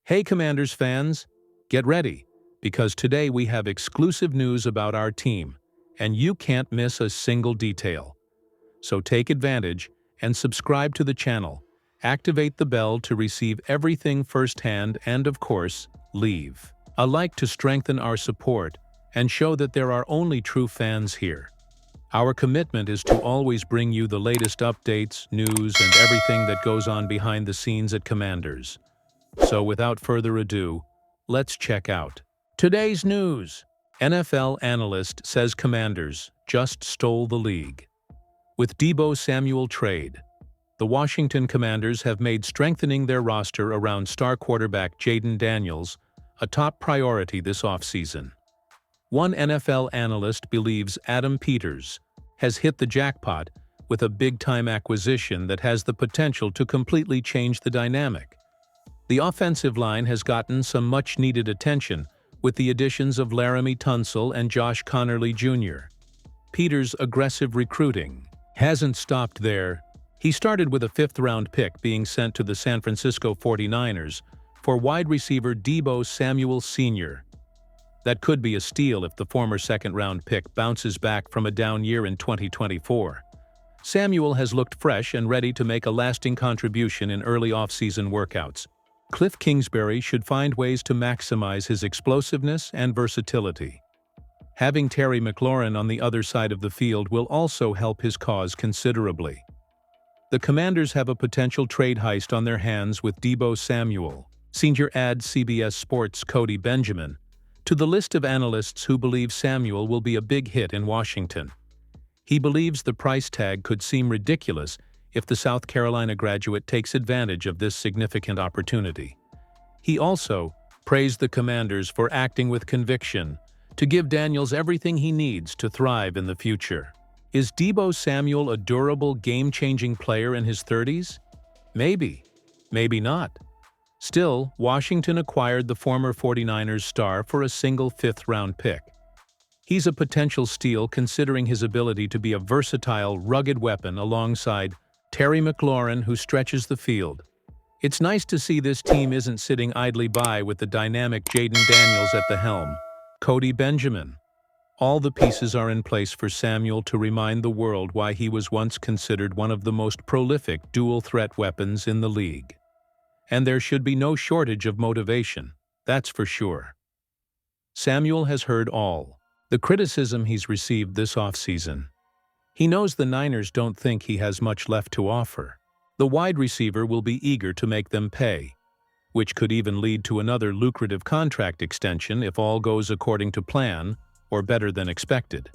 Hey Commanders fans, get ready, because today we have exclusive news about our team, and you can't miss a single detail. So take advantage and subscribe to the channel, activate the bell to receive everything firsthand, and of course, leave a like to strengthen our support and show that there are only true fans here. Our commitment is to always bring you the latest updates, news, and everything that goes on behind the scenes at Commanders. So without further ado, let's check out today's news. NFL analyst says Commanders just stole the league. With Deebo Samuel trade, the Washington Commanders have made strengthening their roster around star quarterback Jayden Daniels a top priority this offseason. One NFL analyst believes Adam Peters has hit the jackpot with a big-time acquisition that has the potential to completely change the dynamic. The offensive line has gotten some much-needed attention with the additions of Laramie Tunsil and Josh Connerly Jr. Peters' aggressive recruiting hasn't stopped there. He started with a fifth-round pick being sent to the San Francisco 49ers for wide receiver Deebo Samuel Sr. That could be a steal if the former second-round pick bounces back from a down year in 2024. Samuel has looked fresh and ready to make a lasting contribution in early off-season workouts. Cliff Kingsbury should find ways to maximize his explosiveness and versatility. Having Terry McLaurin on the other side of the field will also help his cause considerably. The Commanders have a potential trade heist on their hands with Deebo Samuel. Senior ad CBS Sports' Cody Benjamin to the list of analysts who believe Samuel will be a big hit in Washington. He believes the price tag could seem ridiculous if the South Carolina graduate takes advantage of this significant opportunity. He also praised the Commanders for acting with conviction to give Daniels everything he needs to thrive in the future. Is Deebo Samuel a durable, game-changing player in his 30s? Maybe. Maybe not. Still, Washington acquired the former 49ers star for a single fifth-round pick. He's a potential steal considering his ability to be a versatile, rugged weapon alongside Terry McLaurin, who stretches the field. It's nice to see this team isn't sitting idly by with the dynamic Jayden Daniels at the helm. Cody Benjamin. All the pieces are in place for Samuel to remind the world why he was once considered one of the most prolific dual-threat weapons in the league. And there should be no shortage of motivation, that's for sure. Samuel has heard all the criticism he's received this offseason. He knows the Niners don't think he has much left to offer. The wide receiver will be eager to make them pay, which could even lead to another lucrative contract extension if all goes according to plan or better than expected.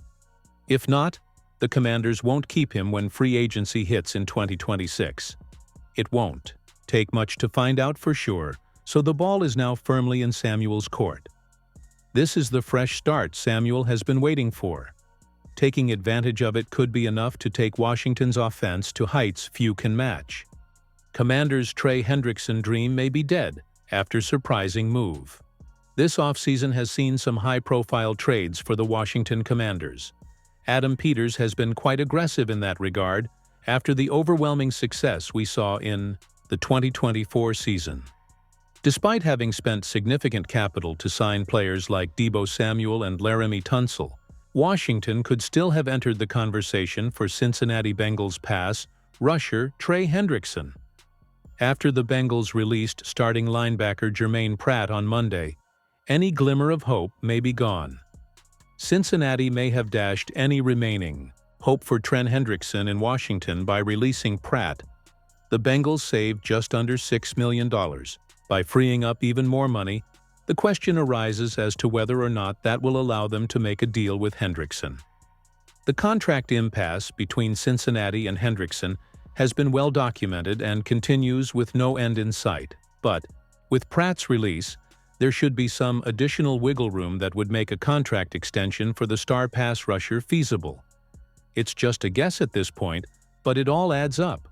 If not, the Commanders won't keep him when free agency hits in 2026. It won't take much to find out for sure, so the ball is now firmly in Samuel's court. This is the fresh start Samuel has been waiting for. Taking advantage of it could be enough to take Washington's offense to heights few can match. Commanders' Trey Hendrickson dream may be dead after surprising move. This offseason has seen some high-profile trades for the Washington Commanders. Adam Peters has been quite aggressive in that regard after the overwhelming success we saw in the 2024 season. Despite having spent significant capital to sign players like Deebo Samuel and Laramie Tunsil, Washington could still have entered the conversation for Cincinnati Bengals pass rusher Trey Hendrickson. After the Bengals released starting linebacker Jermaine Pratt on Monday, any glimmer of hope may be gone. Cincinnati may have dashed any remaining hope for Trey Hendrickson in Washington by releasing Pratt. The Bengals saved just under $6 million. By freeing up even more money, the question arises as to whether or not that will allow them to make a deal with Hendrickson. The contract impasse between Cincinnati and Hendrickson has been well documented and continues with no end in sight. But, with Pratt's release, there should be some additional wiggle room that would make a contract extension for the star pass rusher feasible. It's just a guess at this point, but it all adds up.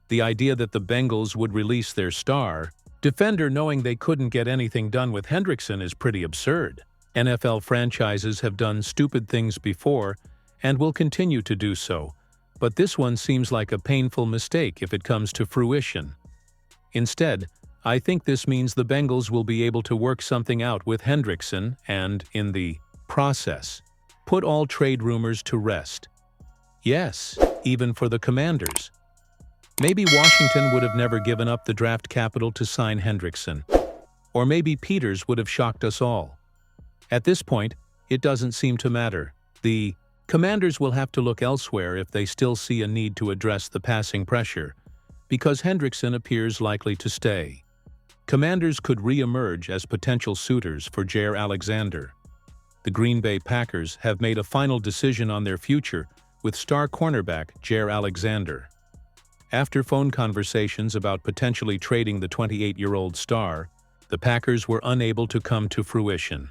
The idea that the Bengals would release their star defender knowing they couldn't get anything done with Hendrickson is pretty absurd. NFL franchises have done stupid things before and will continue to do so, but this one seems like a painful mistake if it comes to fruition. Instead, I think this means the Bengals will be able to work something out with Hendrickson and, in the process, put all trade rumors to rest. Yes, even for the Commanders. Maybe Washington would have never given up the draft capital to sign Hendrickson. Or maybe Peters would have shocked us all. At this point, it doesn't seem to matter. The Commanders will have to look elsewhere if they still see a need to address the passing pressure, because Hendrickson appears likely to stay. Commanders could re-emerge as potential suitors for Jaire Alexander. The Green Bay Packers have made a final decision on their future with star cornerback Jaire Alexander. After phone conversations about potentially trading the 28-year-old star, the Packers were unable to come to fruition.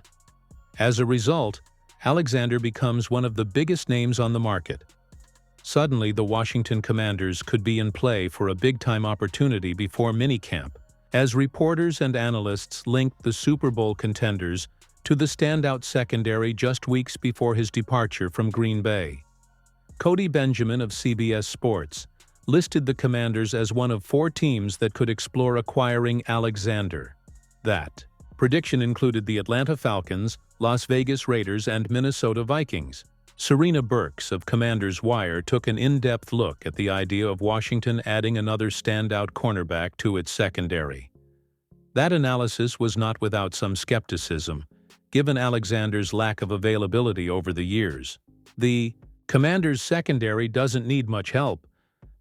As a result, Alexander becomes one of the biggest names on the market. Suddenly, the Washington Commanders could be in play for a big-time opportunity before minicamp, as reporters and analysts linked the Super Bowl contenders to the standout secondary just weeks before his departure from Green Bay. Cody Benjamin of CBS Sports listed the Commanders as one of 4 teams that could explore acquiring Alexander. That prediction included the Atlanta Falcons, Las Vegas Raiders, and Minnesota Vikings. Serena Burks of Commanders Wire took an in-depth look at the idea of Washington adding another standout cornerback to its secondary. That analysis was not without some skepticism, given Alexander's lack of availability over the years. The Commanders' secondary doesn't need much help,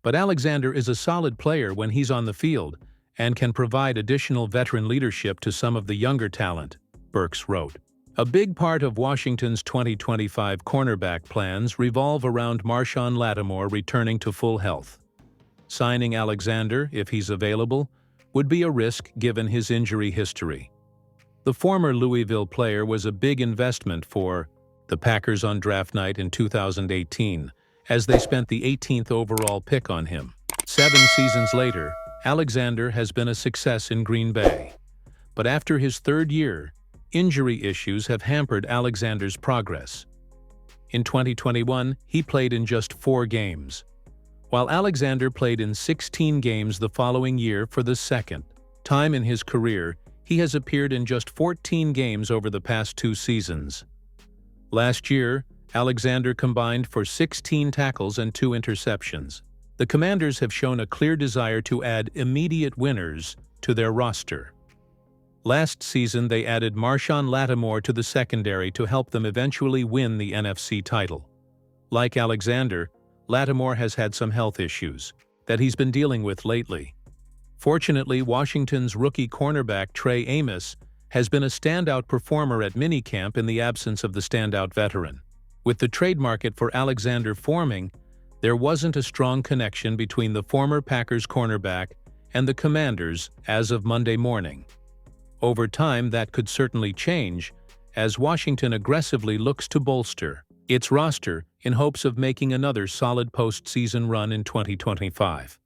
but Alexander is a solid player when he's on the field and can provide additional veteran leadership to some of the younger talent, Burks wrote. A big part of Washington's 2025 cornerback plans revolve around Marshon Lattimore returning to full health. Signing Alexander, if he's available, would be a risk given his injury history. The former Louisville player was a big investment for the Packers on draft night in 2018, as they spent the 18th overall pick on him. 7 seasons later, Alexander has been a success in Green Bay. But after his 3rd year, injury issues have hampered Alexander's progress. In 2021, he played in just 4 games, while Alexander played in 16 games the following year for the second time in his career. He has appeared in just 14 games over the past 2 seasons. Last year, Alexander combined for 16 tackles and 2 interceptions. The Commanders have shown a clear desire to add immediate winners to their roster. Last season, they added Marshon Lattimore to the secondary to help them eventually win the NFC title. Like Alexander, Lattimore has had some health issues that he's been dealing with lately. Fortunately, Washington's rookie cornerback Trey Amos has been a standout performer at minicamp in the absence of the standout veteran. With the trade market for Alexander forming, there wasn't a strong connection between the former Packers cornerback and the Commanders as of Monday morning. Over time, that could certainly change, as Washington aggressively looks to bolster its roster in hopes of making another solid postseason run in 2025.